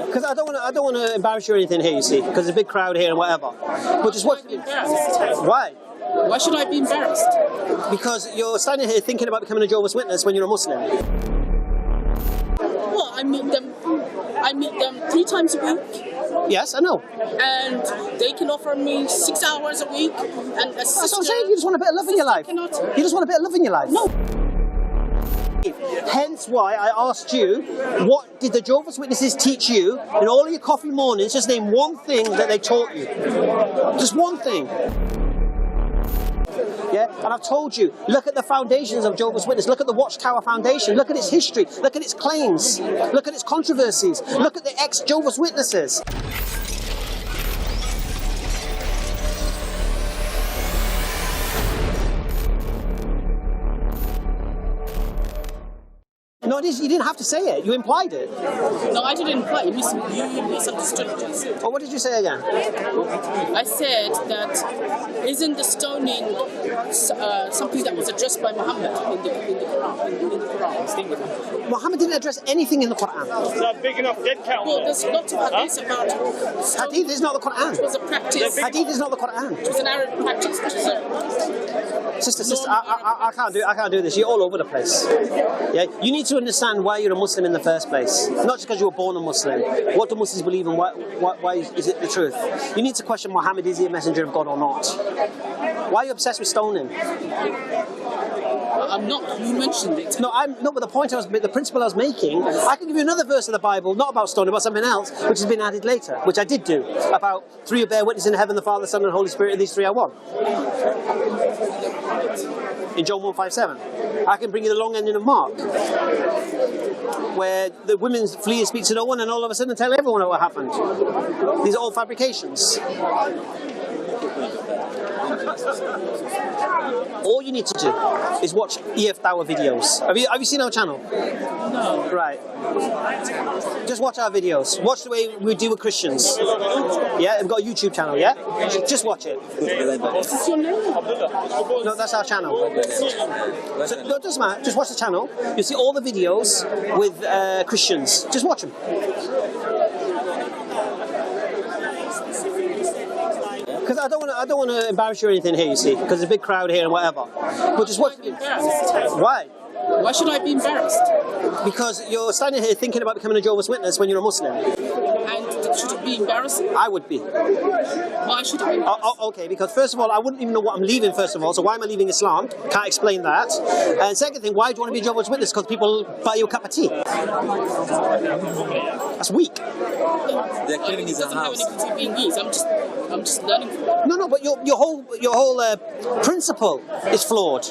Because I don't want to embarrass you or anything here, you see, because there's a big crowd here and whatever. But just what? Why? Why should I be embarrassed? Because you're standing here thinking about becoming a Jehovah's Witness when you're a Muslim. Well, I meet them 3 times a week. Yes, I know. And they can offer me 6 hours a week. And a sister, that's what I'm saying. You just want a bit of love in your life. You just want a bit of love in your life. No. Hence why I asked you, what did the Jehovah's Witnesses teach you in all of your coffee mornings? Just name one thing that they taught you. Just one thing. Yeah, and I've told you, look at the foundations of Jehovah's Witness, look at the Watchtower Foundation, look at its history, look at its claims, look at its controversies, look at the ex-Jehovah's Witnesses. No, it is, you didn't have to say it, you implied it. No, I didn't imply it. You misunderstood what I said. Well, what did you say again? I said that isn't the stoning something that was addressed by Muhammad in the Quran? Muhammad didn't address anything in the Quran. It's not big enough dead count. Well, there's lots of hadiths about Hadith is not the Quran. It was a practice. Hadith is not the Quran. It was an Arab practice. Sister, I can't do this. You're all over the place. Yeah, you need to understand why you're a Muslim in the first place. Not just because you were born a Muslim. What do Muslims believe in? Why is it the truth? You need to question Muhammad, is he a messenger of God or not? Why are you obsessed with stoning? I'm not. You mentioned it. No, but the principle I was making, I can give you another verse of the Bible, not about stoning, about something else, which has been added later, which I did do, about 3 bear witness in heaven, the Father, the Son, and the Holy Spirit, and these 3 are one. In John 1:5-7. I can bring you the long ending of Mark, where the women flee and speak to no one, and all of a sudden tell everyone what happened. These are all fabrications. All you need to do is watch EF Tower videos. Have you seen our channel? No. Right. Just watch our videos. Watch the way we deal with Christians. Yeah, we've got a YouTube channel, yeah? Just watch it. Is this your name? No, that's our channel. So, no, it doesn't matter. Just watch the channel. You'll see all the videos with Christians. Just watch them. Because I don't want to embarrass you or anything here, you see, because there's a big crowd here and whatever. But just watch. Why? Why should I be embarrassed? Because you're standing here thinking about becoming a Jehovah's Witness when you're a Muslim. And should it be embarrassing? I would be. Why should I be embarrassed? Okay, because first of all, I wouldn't even know what I'm leaving, first of all, so why am I leaving Islam? Can't explain that. And second thing, why do you want to be a Jehovah's Witness? Because people buy you a cup of tea. That's weak. They're cleaning his house. I'm just learning. No, but your whole principle is flawed.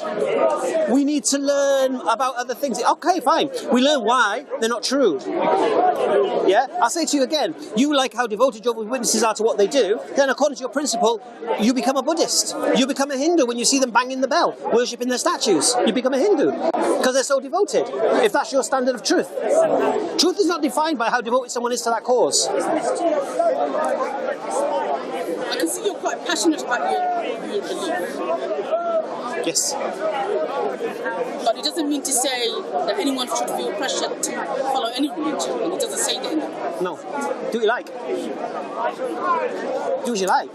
We need to learn about other things. Okay, fine. We learn why they're not true. Yeah? I'll say to you again, you like how devoted Jehovah's Witnesses are to what they do, then according to your principle, you become a Buddhist. You become a Hindu when you see them banging the bell, worshipping their statues. You become a Hindu because they're so devoted, if that's your standard of truth. Truth is not defined by how devoted someone is to that cause. I can see you're quite passionate about your belief. Yes. But it doesn't mean to say that anyone should feel pressured to follow any religion, and it doesn't say that in the Quran. No. Do what you like. Do what you like.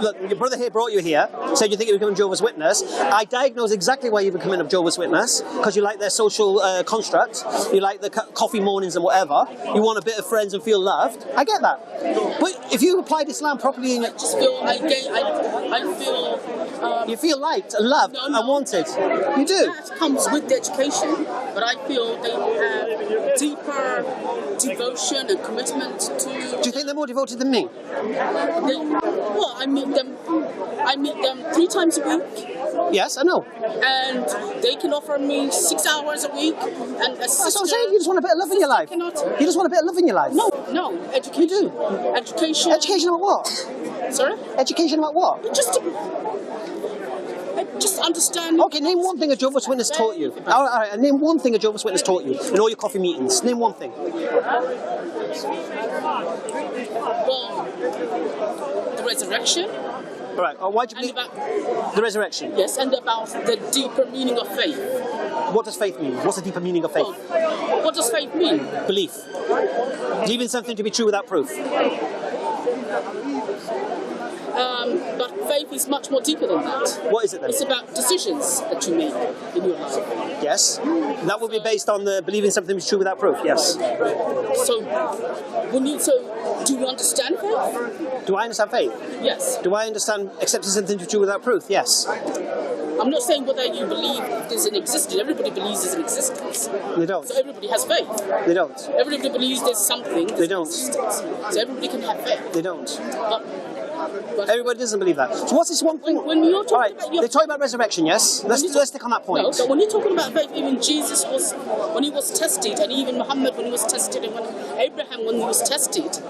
Look, your brother here brought you here, said you think you're becoming a Jehovah's Witness. I diagnosed exactly why you're becoming a Jehovah's Witness, because you like their social construct, you like the coffee mornings and whatever, you want a bit of friends and feel loved. I get that. But if you applied Islam properly... I just feel, I feel... you feel liked, loved, and wanted. You do. That comes with the education, but I feel they have deeper devotion and commitment to... Do you think they're more devoted than me? Well, I meet them 3 times a week. Yes, I know. And they can offer me 6 hours a week. And a sister, that's what I'm saying. You just want a bit of love in your life. You just want a bit of love in your life. No. Education. You do. Education. Education about what? Sorry? Education about what? Just understand. Okay, name one thing a Jehovah's Witness taught you. All right, name one thing a Jehovah's Witness taught you in all your coffee meetings. Name one thing. Well, the resurrection. All right. Why do you believe the resurrection? Yes, and about the deeper meaning of faith. What does faith mean? What's the deeper meaning of faith? Well, what does faith mean? Belief. Believing something to be true without proof. But faith is much more deeper than that. What is it then? It's about decisions that you make in your life. Yes. That will be based on the believing something is true without proof. Yes. So, do you understand faith? Do I understand faith? Yes. Do I understand accepting something to be true without proof? Yes. I'm not saying whether you believe there's an existence. Everybody believes there's an existence. They don't. So everybody has faith. They don't. Everybody believes there's something. They don't. Existence. So everybody can have faith. They don't. But everybody doesn't believe that. So what's this one thing? When you're talking all right, about they talk about resurrection, yes? Let's stick on that point. No, but when you're talking about faith, even Jesus when he was tested, and even Muhammad when he was tested, and when Abraham when he was tested,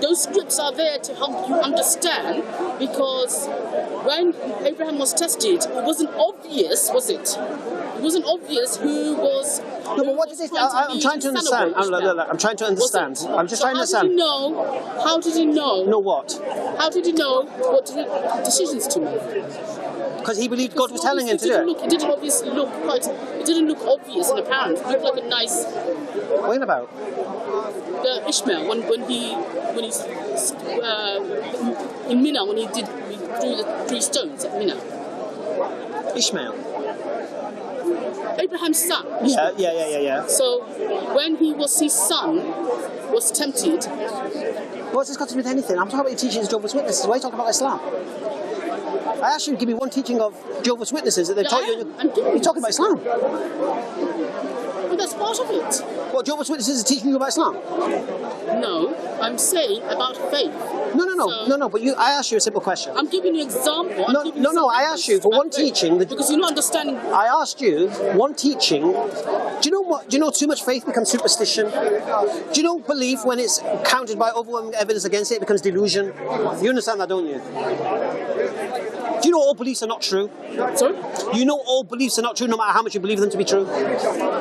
those scripts are there to help you understand, because when Abraham was tested, it wasn't obvious, was it? It wasn't obvious who was. No, but what did they? I'm trying to understand. I'm trying to understand. I'm just trying to understand. How did he know? Know what? How did he know what decisions to make? Because he believed God was telling him to do it. It didn't obviously look quite. It didn't look obvious and apparent. It looked like a nice. What about? The Ishmael when he's in Mina when he threw the 3 stones at Mina. Ishmael. Abraham's son. Yeah. So when his son was tempted. What's this got to do with anything? I'm talking about your teachings of Jehovah's Witnesses. Why are you talking about Islam? I asked you to give me one teaching of Jehovah's Witnesses that they taught you. You're talking about Islam. Well, that's part of it. What, Jehovah's Witnesses are teaching you about Islam? No, I'm saying about faith. No, but I asked you a simple question. I'm giving you an example. No, I asked you for one teaching. Because you're not understanding. I asked you one teaching. Do you know what? Do you know too much faith becomes superstition? Do you know belief, when it's countered by overwhelming evidence against it, becomes delusion? You understand that, don't you? Do you know all beliefs are not true? Sorry? You know all beliefs are not true no matter how much you believe them to be true?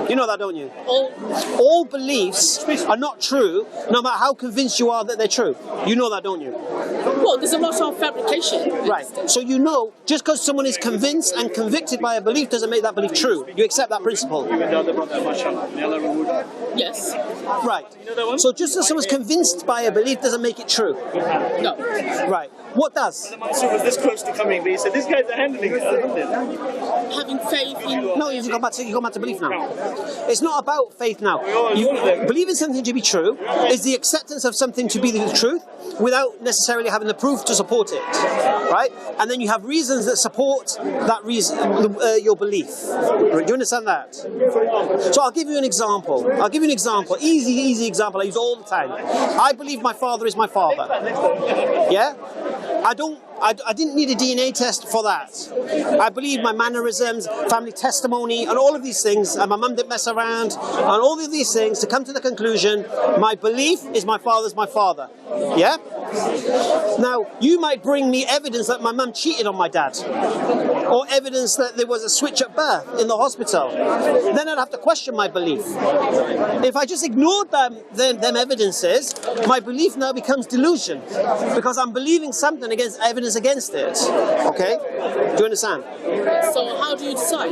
You know that, don't you? All beliefs are not true no matter how convinced you are that they're true. You know that, don't you? Well, there's a lot of fabrication. Right. So you know, just because someone is convinced and convicted by a belief doesn't make that belief true. You accept that principle? Yes. Right. So just as someone's convinced by a belief doesn't make it true? No. Right. What does? The Mansur was this close to coming, but he said, "These guys are handling it." Having faith in. No, you've gone back to belief now. It's not about faith now. Believing something to be true is the acceptance of something to be the truth without necessarily having the proof to support it, right? And then you have reasons that support that reason, your belief. Do you understand that? So I'll give you an example. Easy example I use all the time. I believe my father is my father. Yeah? I didn't need a DNA test for that. I believe my mannerisms, family testimony, and all of these things, and my mum didn't mess around, and all of these things to come to the conclusion, my belief is my father's my father. Yeah? Now, you might bring me evidence that my mum cheated on my dad, or evidence that there was a switch at birth in the hospital. Then I'd have to question my belief. If I just ignored them evidences, my belief now becomes delusion, because I'm believing something against evidence against it. Okay? Do you understand? So how do you decide?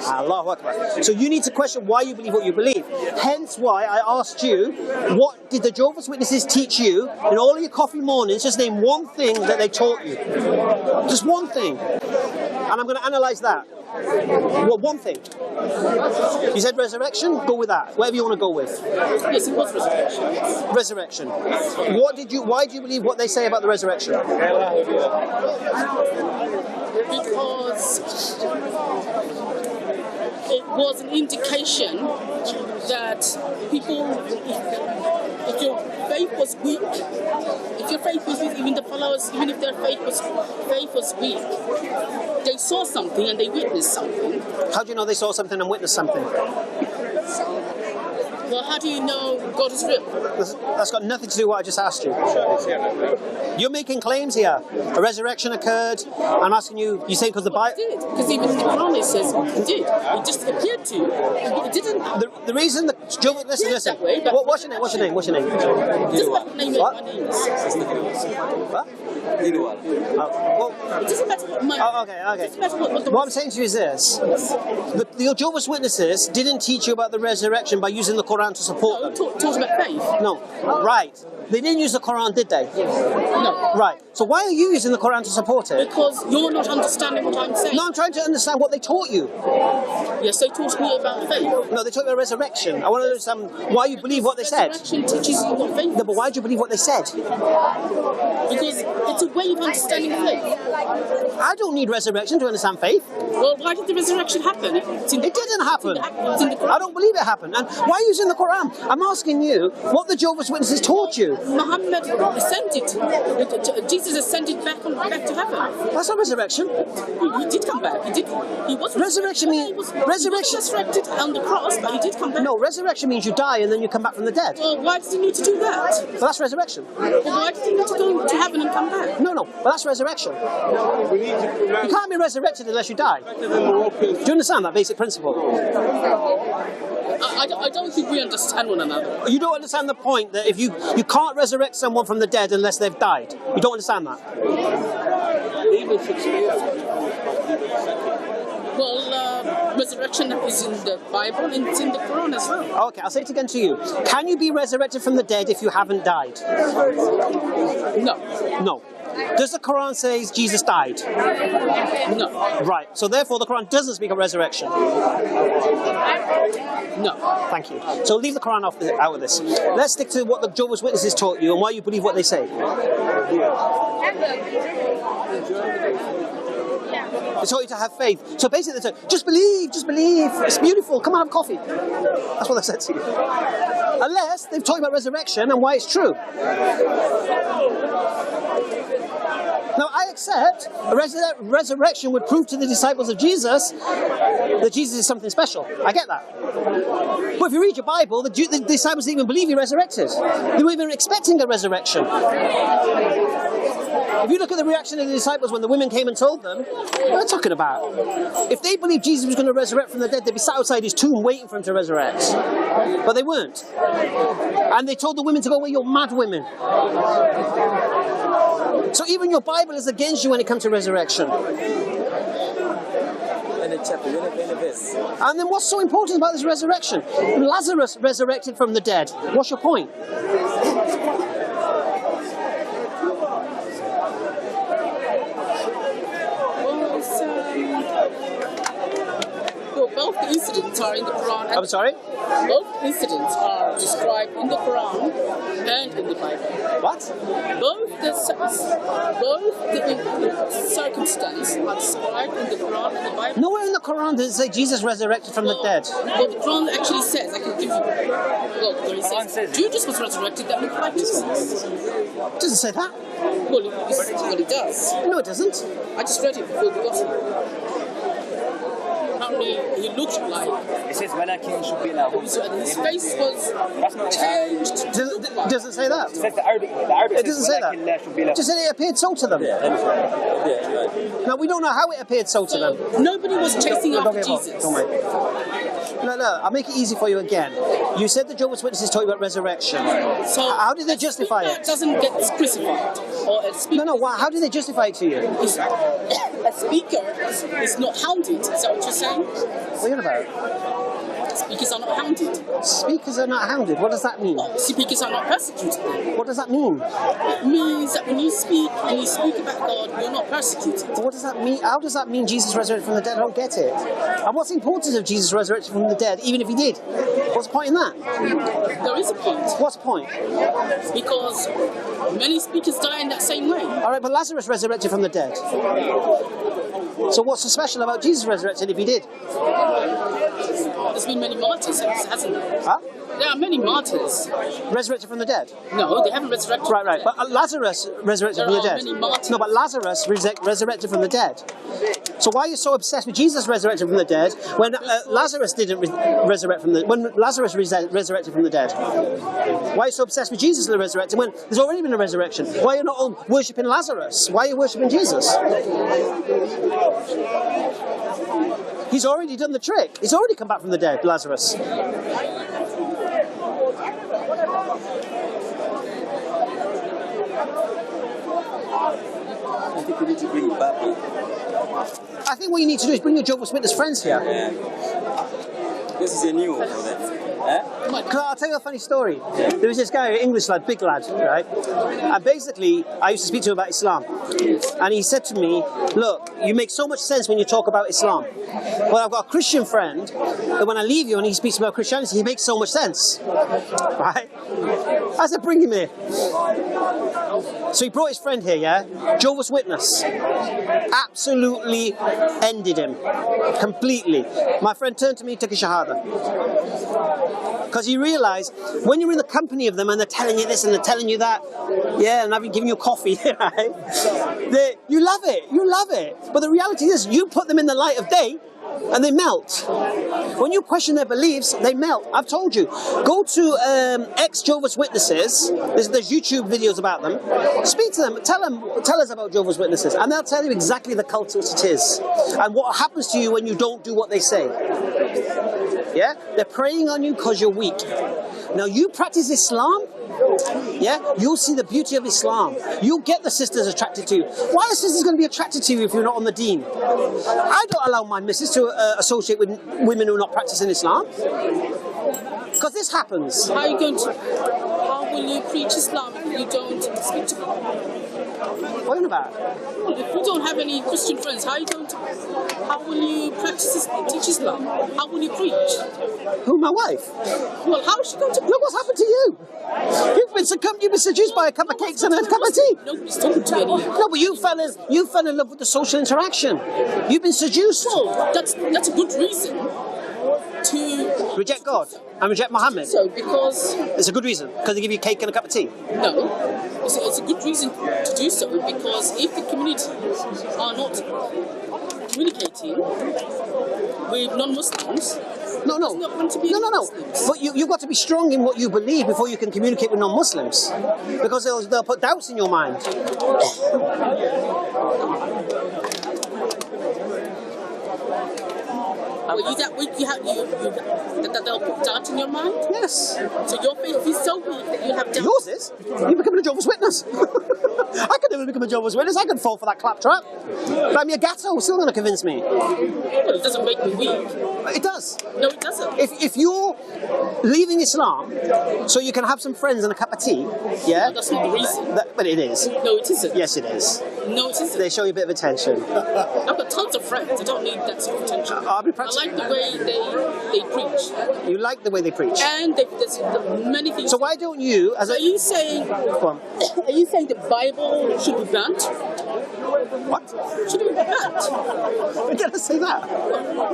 Allahu Akbar. So you need to question why you believe what you believe. Hence why I asked you, what did the Jehovah's Witnesses teach you in all of your coffee mornings? Just name one thing that they taught you. Just one thing. And I'm going to analyse that. Well, one thing. You said resurrection? Go with that. Whatever you want to go with. Yes, it was resurrection. Resurrection. Why do you believe what they say about the resurrection? Because it was an indication that people, if your faith was weak, even the followers, even if their faith was weak, they saw something and they witnessed something. How do you know they saw something and witnessed something? Well, how do you know God is real? That's got nothing to do with what I just asked you. You're making claims here. A resurrection occurred. I'm asking you, you say because the Bible... It did, because even in the Quran it says it did. It just appeared to. It didn't. The reason Listen, listen. that way, but- What's your name? What's your name? What's your name? Doesn't matter name What? my name is. What? Well, It doesn't matter what my. oh, okay. It doesn't matter what the. What I'm saying to you is this: the Jehovah's Witnesses didn't teach you about the resurrection by using the Quran to support No, them. talks about faith. No, right? They didn't use the Quran, did they? No. Right. So why are you using the Quran to support it? Because you're not understanding what I'm saying. No, I'm trying to understand what they taught you. Yes, they taught me about faith. No, they taught you about resurrection. I want to understand why you believe what they said. Resurrection teaches you what faith No, but why do you believe what they said? because it's a way of understanding faith. I don't need resurrection to understand faith. Well, why did the resurrection happen? It's in the, It didn't happen. It's in the Quran. I don't believe it happened. And why are you using the Quran? I'm asking you what the Jehovah's Witnesses taught you. Muhammad ascended. Jesus ascended back to heaven. That's not resurrection. He did come back. He did. He was Resurrection means- He was resurrection- resurrected on the cross, but he did come back. No, resurrection means you die and then you come back from the dead. Well, why did he need to do that? But that's resurrection. Well, why did he need to go to heaven and come back? No, but that's resurrection. You can't be resurrected unless you die. Do you understand that basic principle? I don't think we understand one another. You don't understand the point that if you can't resurrect someone from the dead unless they've died. You don't understand that. Well, resurrection is in the Bible and it's in the Quran as well. Okay, I'll say it again to you. Can you be resurrected from the dead if you haven't died? No. No. Does the Quran say Jesus died? No. Right. So therefore the Quran doesn't speak of resurrection. No. Thank you. So leave the Quran out of this. Let's stick to what the Jehovah's Witnesses taught you and why you believe what they say. They taught you to have faith. So basically they said, just believe. It's beautiful. Come on, have coffee. That's what they said to you. Unless they've taught you about resurrection and why it's true. Now, I accept resurrection would prove to the disciples of Jesus that Jesus is something special. I get that. But if you read your Bible, the disciples didn't even believe he resurrected. They weren't even expecting a resurrection. If you look at the reaction of the disciples when the women came and told them, what are they talking about? If they believed Jesus was going to resurrect from the dead, they'd be sat outside his tomb waiting for him to resurrect. But they weren't. And they told the women to go away, you're mad women. So even your Bible is against you when it comes to resurrection. And then what's so important about this resurrection? Lazarus resurrected from the dead. What's your point? Well, both incidents are in the Quran. I'm sorry? Both incidents are described in the Quran and in the Bible. What? Both the circumstances are described in the Quran and the Bible. Nowhere in the Quran does it say Jesus resurrected from the dead. Well, the Quran actually says, I can give you, well, where it says, Judas was resurrected, that looked like Jesus. It doesn't say that. Well, it does. No, it doesn't. I just read it before we got here. Apparently, he looked like. It says ولكن شبه لهم. His face was changed. Doesn't say that. It says the Arabic It doesn't say that. ولكن لا شبه لهم. It just said it appeared so to them. Now, we don't know how it appeared so to them. So, nobody was chasing after Jesus. Don't worry. No, I'll make it easy for you again. You said the Jehovah's Witnesses taught you about resurrection. So how did they justify it? it? Doesn't get crucified. Or a speaker. No, how did they justify it to you? A speaker is not hounded. Is that what you're saying? What are you on about? Speakers are not hounded. Speakers are not hounded. What does that mean? Speakers are not persecuted. What does that mean? It means that when you speak and you speak about God, you're not persecuted. What does that mean? How does that mean Jesus resurrected from the dead? I don't get it. And what's the importance of Jesus resurrected from the dead, even if he did? What's the point in that? There is a point. What's the point? Because many speakers die in that same way. All right, but Lazarus resurrected from the dead. So what's so special about Jesus resurrected if he did? There's been many martyrs, hasn't there? Huh? There are many martyrs. Resurrected from the dead? No, they haven't resurrected. Right. But Lazarus resurrected from the dead. There are many martyrs. No, but Lazarus resurrected from the dead. So why are you so obsessed with Jesus resurrected from the dead when Lazarus didn't resurrect from the when Lazarus resurrected from the dead? Why are you so obsessed with Jesus resurrected when there's already been a resurrection? Why are you not worshipping Lazarus? Why are you worshipping Jesus? He's already done the trick. He's already come back from the dead, Lazarus. think we need to bring Babi. I think what you need to do is bring your Jehovah's Witness friends here. Yeah. This is a new for them. Because I'll tell you a funny story. There was this guy, an English lad, big lad, right? And basically, I used to speak to him about Islam. And he said to me, look, you make so much sense when you talk about Islam. Well, I've got a Christian friend, that when I leave you and he speaks about Christianity, he makes so much sense. Right? I said, bring him here. So he brought his friend here, yeah? Jehovah's Witness. Absolutely ended him. Completely. My friend turned to me, took a shahada. Because he realised when you're in the company of them and they're telling you this and they're telling you that, yeah, and I've been giving you coffee, right? You love it. But the reality is, you put them in the light of day and they melt. When you question their beliefs, they melt. I've told you. Go to ex-Jehovah's Witnesses. There's YouTube videos about them. Speak to them. Tell us about Jehovah's Witnesses, and they'll tell you exactly the cult it is and what happens to you when you don't do what they say. Yeah, they're preying on you because you're weak. Now you practice Islam. Yeah, you'll see the beauty of Islam. You'll get the sisters attracted to you. Why are sisters going to be attracted to you if you're not on the deen? I don't allow my missus to associate with women who are not practicing Islam. Because this happens. How will you preach Islam if you don't speak to them? What are you on about? If you don't have any Christian friends, how will you teach Islam? How will you preach? Who, my wife? Well, how is she going to... Look what's happened to you. You've been seduced by a cup of cakes and a cup of tea. Nobody's talking to you. No, but you fell in love with the social interaction. You've been seduced. Well, that's a good reason to... Reject God and reject Muhammad. So, because... It's a good reason, because they give you cake and a cup of tea. No. It's a good reason to do so, because if the community are not communicating with non-Muslims, No. But you've got to be strong in what you believe before you can communicate with non-Muslims, because they'll put doubts in your mind. Well, that they'll put doubt in your mind? Yes. So your faith is so weak that you have doubt? Yours is. You become a Jehovah's Witness. I could never become a Jehovah's Witness. I could fall for that claptrap. But I'm your gatto, still going to convince me. Well, it doesn't make me weak. It does. No, it doesn't. If you're leaving Islam so you can have some friends and a cup of tea, yeah? No, that's not the reason. But it is. No, it isn't. Yes, it is. No, it isn't. They show you a bit of attention. I've got tons of friends. I don't need that sort of attention. I like the way they preach. You like the way they preach? And there's many things. So why don't you, as Are you saying... Go on. Are you saying the Bible should be banned? What? Should it be banned? Why did I say that?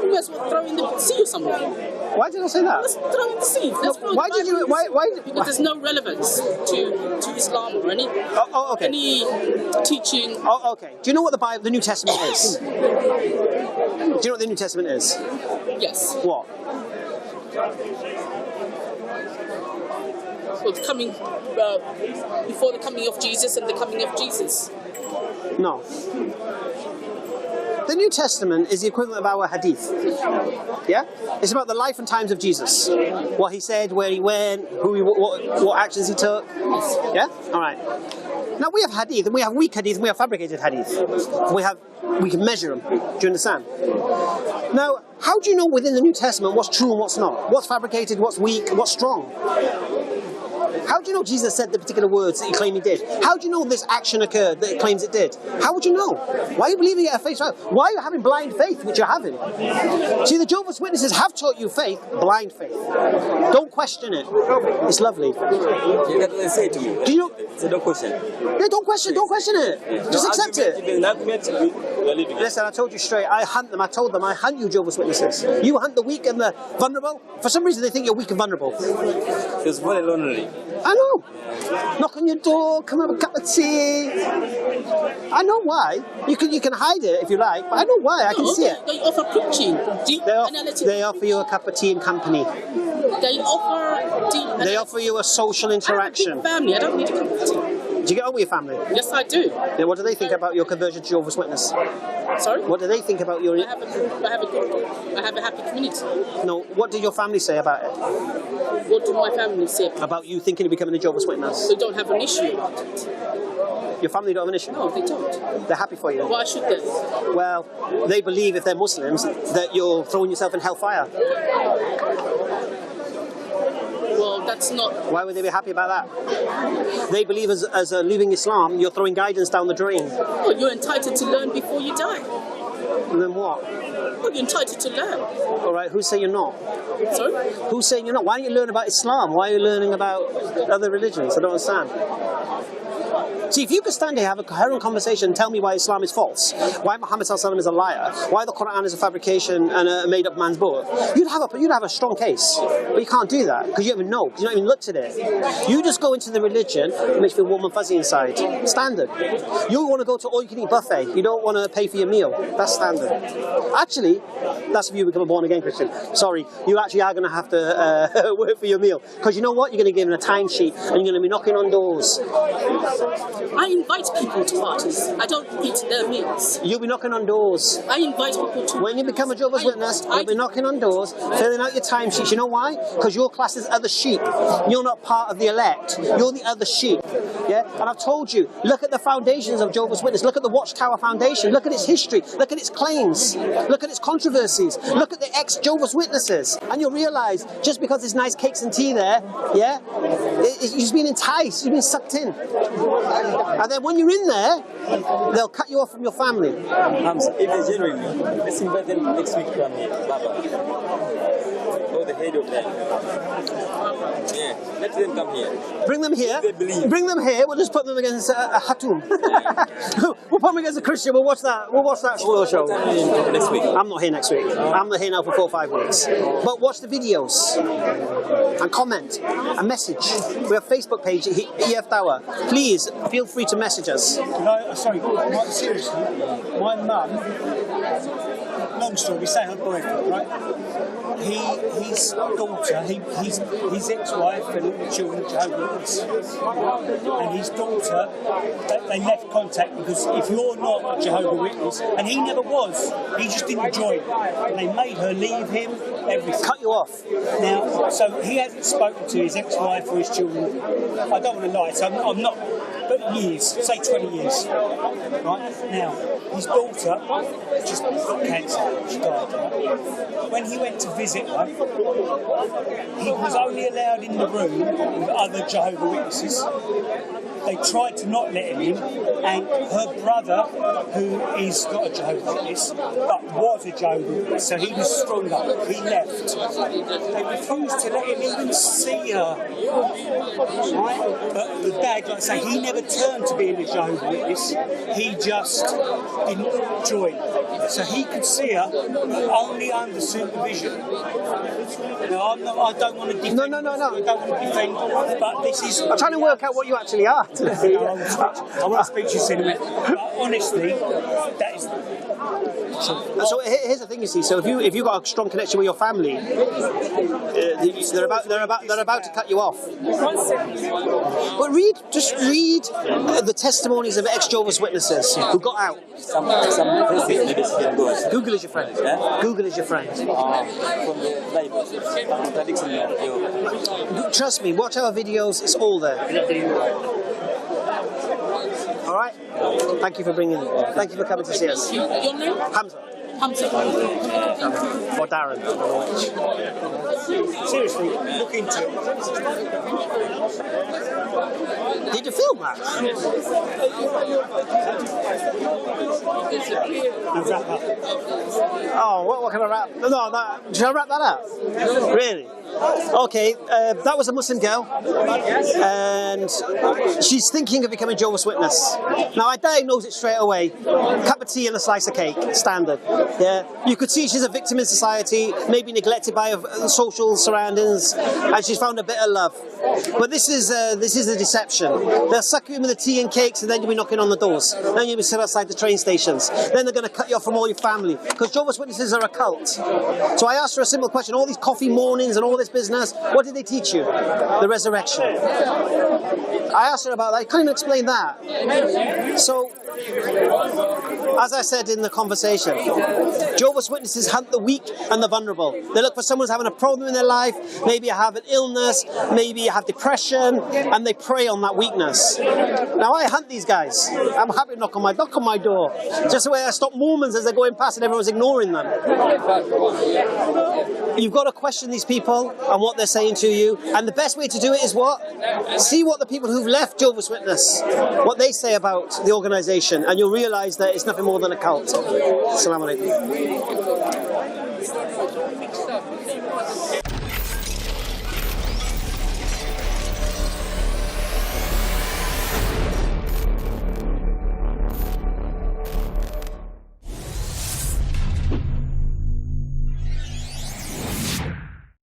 You might as well throw in the sea or something. Why did I say that? Let's throw in the sea. Why did you... Why? Because there's no relevance to Islam or any teaching. Oh, okay. Do you know what the New Testament is? Do you know what the New Testament is? Yes. What? Well, the coming before the coming of Jesus and the coming of Jesus. No. The New Testament is the equivalent of our hadith. Yeah? It's about the life and times of Jesus. What he said, where he went, what actions he took. Yeah? Alright. Now we have hadith, and we have weak hadith, and we have fabricated hadith. We can measure them. Do you understand? Now, how do you know within the New Testament what's true and what's not? What's fabricated, what's weak, what's strong? How do you know Jesus said the particular words that he claimed he did? How do you know this action occurred that it claims it did? How would you know? Why are you believing it at face value? Why are you having blind faith, which you're having? See, the Jehovah's Witnesses have taught you faith, blind faith. Don't question it. It's lovely. That's what they say to me. Do you know? So don't question. Yeah, don't question it. Just accept it. Listen, I told you straight, I hunt them, I told them, I hunt you Jehovah's Witnesses. You hunt the weak and the vulnerable. For some reason they think you're weak and vulnerable. It's very lonely. I know. Knock on your door, come have a cup of tea. I know why. You can hide it if you like, but I know why. I can see it. They offer preaching. They offer you a cup of tea and company. They offer you a social interaction. I have a big family. I don't need a cup of tea. Do you get on with your family? Yes, I do. Yeah, what do they think about your conversion to Jehovah's Witness? Sorry? What do they think about your... I have a happy community. No, what did your family say about it? What do my family say? About you thinking of becoming a Jehovah's Witness? They don't have an issue about it. Your family don't have an issue? No, they don't. They're happy for you? Why should they? Well, they believe if they're Muslims that you're throwing yourself in hellfire. Well, that's not... Why would they be happy about that? They believe as leaving Islam, you're throwing guidance down the drain. Well, you're entitled to learn before you die. And then what? Well, you're entitled to learn. All right, who's saying you're not? Sorry? Who's saying you're not? Why don't you learn about Islam? Why are you learning about other religions? I don't understand. See, if you could stand here, have a coherent conversation and tell me why Islam is false, why Muhammad ﷺ is a liar, why the Quran is a fabrication and a made-up man's book, you'd have a strong case. But you can't do that, because you don't even know, because you don't even looked at it. You just go into the religion, it makes you feel warm and fuzzy inside. Standard. You want to go to all-you-can-eat buffet, you don't want to pay for your meal. That's standard. Actually, that's if you become a born-again Christian. Sorry, you actually are going to have to work for your meal. Because you know what? You're going to give them a timesheet, and you're going to be knocking on doors. I invite people to parties. I don't eat their meals. You'll be knocking on doors. I invite people to... When you become a Jehovah's Witness, you'll be knocking on doors, filling out your timesheets. You know why? Because your class is other sheep. You're not part of the elect. You're the other sheep. Yeah? And I've told you, look at the foundations of Jehovah's Witness. Look at the Watchtower Foundation. Look at its history. Look at its claims. Look at its controversies. Look at the ex-Jehovah's Witnesses. And you'll realise, just because there's nice cakes and tea there, yeah, you've been enticed, you've been sucked in. And then when you're in there, they'll cut you off from your family. If they genuinely, let's invite them next week from here, Baba. Or the head of them. Yeah, let them come here. Bring them here. They believe. Bring them here. We'll just put them against a Hatum. We'll put them against a Christian. We'll watch that. We'll watch that show. Next week. I'm not here next week. I'm not here now for 4 or 5 weeks. But watch the videos and comment and message. We have a Facebook page, EF Tower. Please feel free to message us. Sorry, seriously, my mum, long story, we say her boyfriend, right? His daughter, his ex-wife and all the children, Jehovah's Witness, and his daughter, they left contact because if you're not a Jehovah's Witness, and he never was, he just didn't join, and they made her leave him, everything. Cut you off. Now, so he hasn't spoken to his ex-wife or his children. I don't want to lie, so I'm not, but years, say 20 years. Right? Now, his daughter just got cancer, she died. When he went to visit her, he was only allowed in the room with other Jehovah's Witnesses. They tried to not let him in, and her brother, who is not a Jehovah's Witness, but was a Jehovah's Witness, so he was stronger, he left. They refused to let him even see her. Right? But the dad, like I say, he never turned to being a Jehovah's Witness, he just didn't join. So he could see her only under supervision. Now, I don't want to defend. No. I don't want to defend, but this is... I'm trying to work out what you actually are. I won't speak to you in a minute. But honestly, that is... So here's the thing, you see. So if you got a strong connection with your family, they're about to cut you off. But just read the testimonies of ex-Jehovah's Witnesses who got out. Some maybe can go. Google is your friend. Yeah? Google is your friend. From the Bible, contradiction of Trust me, watch our videos. It's all there. All right. Thank you for bringing it. Thank you for coming to see us. Your name? Hamza. Hamza. Or Darren. Seriously, look into it. Did you film that? Wrap up. Oh, what can I wrap? No, should I wrap that up? Really? Okay, that was a Muslim girl, and she's thinking of becoming Jehovah's Witness. Now, I diagnosed it straight away. Cup of tea and a slice of cake, standard. Yeah, you could see she's a victim in society, maybe neglected by her social surroundings, and she's found a bit of love. But this is a deception. They'll suck you in with the tea and cakes, and then you'll be knocking on the doors. Then you'll be sitting outside the train stations. Then they're going to cut you off from all your family, because Jehovah's Witnesses are a cult. So I asked her a simple question: all these coffee mornings and all this business, what did they teach you? The resurrection. I asked her about that. I couldn't explain that. So As I said in the conversation, Jehovah's Witnesses hunt the weak and the vulnerable. They look for someone who's having a problem in their life, maybe you have an illness, maybe you have depression, and they prey on that weakness. Now I hunt these guys. I'm happy to knock on my door. Just the way I stop Mormons as they're going past and everyone's ignoring them. You've got to question these people and what they're saying to you, and the best way to do it is what? See what the people who've left Jehovah's Witness, what they say about the organisation, and you'll realise that it's nothing more than a cult. Assalamu alaikum.